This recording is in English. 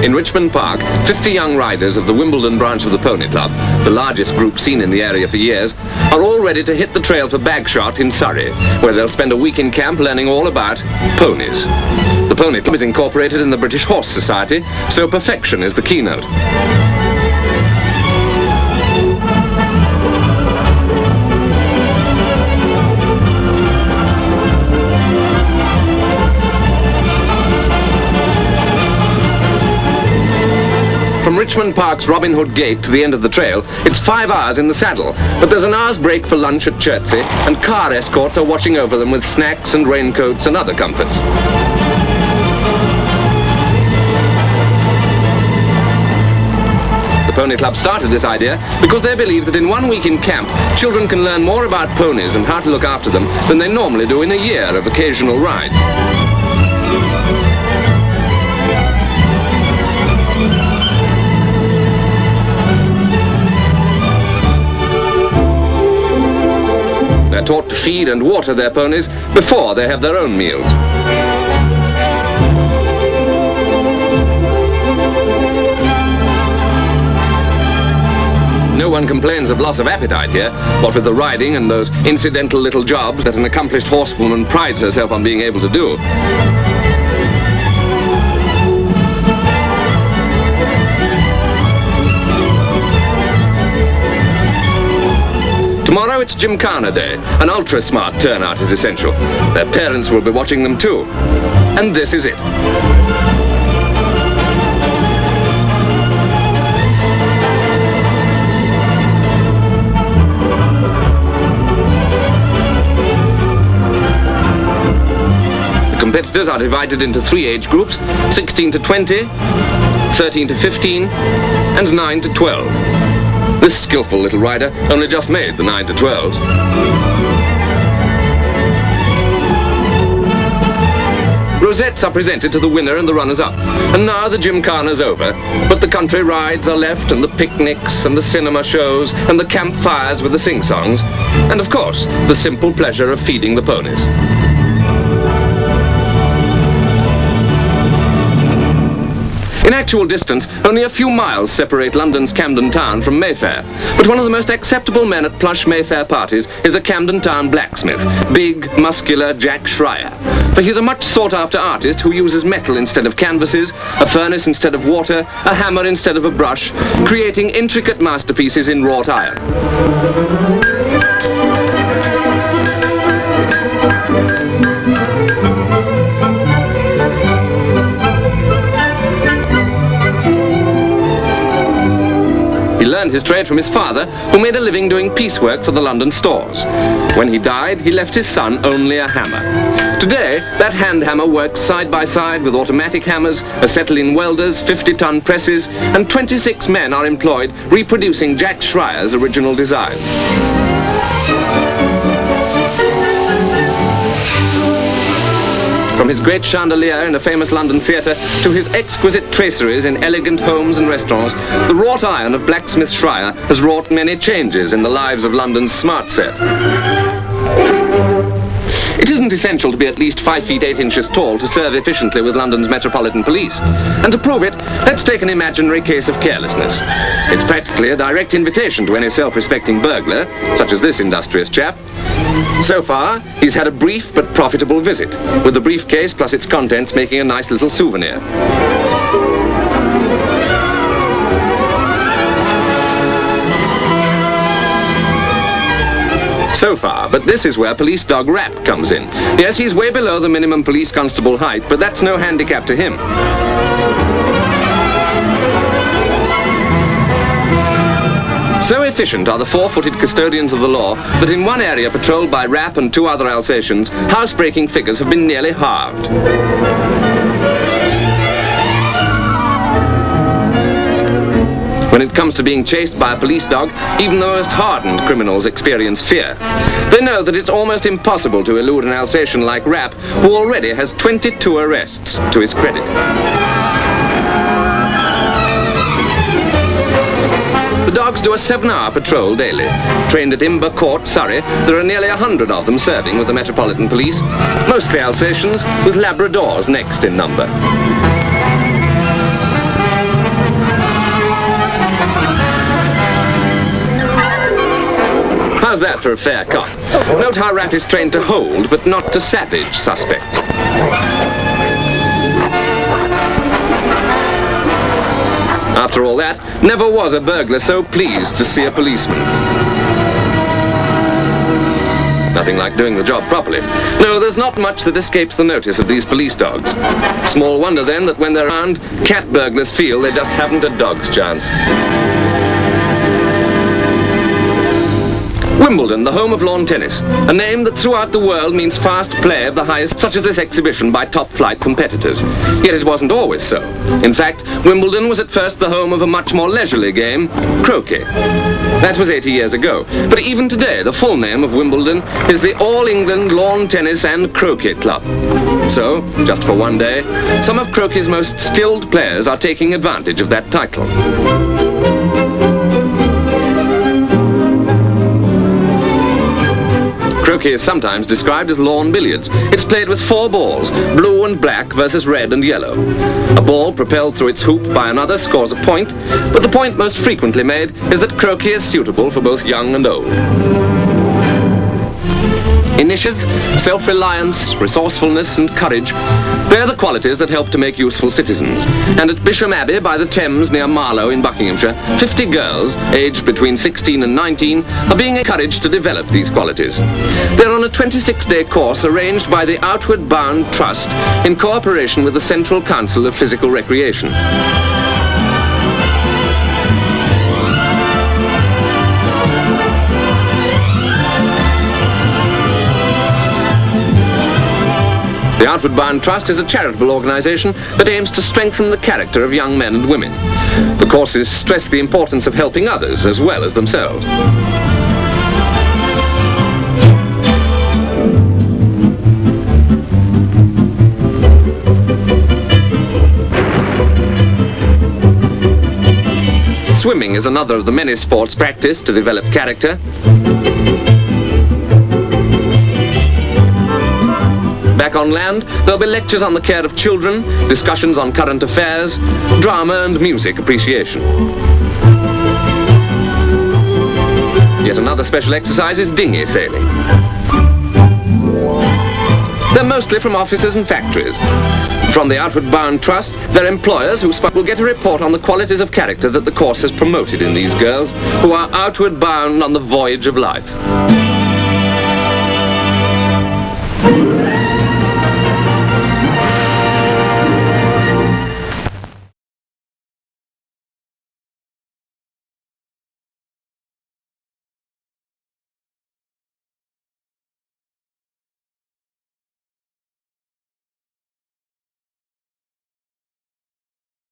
In Richmond Park, 50 young riders of the Wimbledon branch of the Pony Club, the largest group seen in the area for years, are all ready to hit the trail for Bagshot in Surrey, where they'll spend a week in camp learning all about ponies. The Pony Club is incorporated in the British Horse Society, so perfection is the keynote. From Richmond Park's Robin Hood Gate to the end of the trail, it's 5 hours in the saddle, but there's an hour's break for lunch at Chertsey, and car escorts are watching over them with snacks and raincoats and other comforts. The Pony Club started this idea because they believe that in 1 week in camp, children can learn more about ponies and how to look after them than they normally do in a year of occasional rides. They're taught to feed and water their ponies before they have their own meals. No one complains of loss of appetite here, what with the riding and those incidental little jobs that an accomplished horsewoman prides herself on being able to do. Tomorrow it's Gymkhana Day. An ultra-smart turnout is essential. Their parents will be watching them too. And this is it. The competitors are divided into 3 age groups: 16 to 20, 13 to 15, and 9 to 12. This skillful little rider only just made the 9 to 12s. Rosettes are presented to the winner and the runners-up. And now the Gymkhana's over, but the country rides are left, and the picnics, and the cinema shows, and the campfires with the sing-songs, and of course, the simple pleasure of feeding the ponies. In actual distance, only a few miles separate London's Camden Town from Mayfair. But one of the most acceptable men at plush Mayfair parties is a Camden Town blacksmith, big, muscular Jack Schreier. For he's a much sought-after artist who uses metal instead of canvases, a furnace instead of water, a hammer instead of a brush, creating intricate masterpieces in wrought iron. He learned his trade from his father, who made a living doing piecework for the London stores. When he died, he left his son only a hammer. Today, that hand hammer works side by side with automatic hammers, acetylene welders, 50-ton presses, and 26 men are employed reproducing Jack Schreier's original designs. From his great chandelier in a famous London theatre to his exquisite traceries in elegant homes and restaurants, the wrought iron of blacksmith Schreier has wrought many changes in the lives of London's smart set. It isn't essential to be at least 5 feet 8 inches tall to serve efficiently with London's Metropolitan Police. And to prove it, let's take an imaginary case of carelessness. It's practically a direct invitation to any self-respecting burglar, such as this industrious chap. So far, he's had a brief but profitable visit, with the briefcase plus its contents making a nice little souvenir. So far, but this is where police dog Rap comes in. Yes, he's way below the minimum police constable height, but that's no handicap to him. So efficient are the 4-footed custodians of the law that in one area patrolled by Rap and 2 other Alsatians, housebreaking figures have been nearly halved. When it comes to being chased by a police dog, even the most hardened criminals experience fear. They know that it's almost impossible to elude an Alsatian like Rap, who already has 22 arrests to his credit. The dogs do a 7-hour patrol daily. Trained at Imber Court, Surrey, there are nearly 100 of them serving with the Metropolitan Police, mostly Alsatians, with Labradors next in number. How's that for a fair cop? Note how rap is trained to hold, but not to savage suspects. After all that, never was a burglar so pleased to see a policeman. Nothing like doing the job properly. No, there's not much that escapes the notice of these police dogs. Small wonder then that when they're around, cat burglars feel they just haven't a dog's chance. Wimbledon, the home of lawn tennis, a name that throughout the world means fast play of the highest, such as this exhibition by top-flight competitors. Yet it wasn't always so. In fact, Wimbledon was at first the home of a much more leisurely game, croquet. That was 80 years ago. But even today, the full name of Wimbledon is the All England Lawn Tennis and Croquet Club. So, just for one day, some of croquet's most skilled players are taking advantage of that title. Croquet is sometimes described as lawn billiards. It's played with 4 balls, blue and black versus red and yellow. A ball propelled through its hoop by another scores a point, but the point most frequently made is that croquet is suitable for both young and old. Initiative, self-reliance, resourcefulness and courage, they're the qualities that help to make useful citizens. And at Bisham Abbey by the Thames near Marlow in Buckinghamshire, 50 girls, aged between 16 and 19, are being encouraged to develop these qualities. They're on a 26-day course arranged by the Outward Bound Trust in cooperation with the Central Council of Physical Recreation. The Outward Bound Trust is a charitable organisation that aims to strengthen the character of young men and women. The courses stress the importance of helping others as well as themselves. Swimming is another of the many sports practiced to develop character. Back on land, there'll be lectures on the care of children, discussions on current affairs, drama and music appreciation. Yet another special exercise is dinghy sailing. They're mostly from offices and factories. From the Outward Bound Trust, their employers who will get a report on the qualities of character that the course has promoted in these girls who are outward bound on the voyage of life.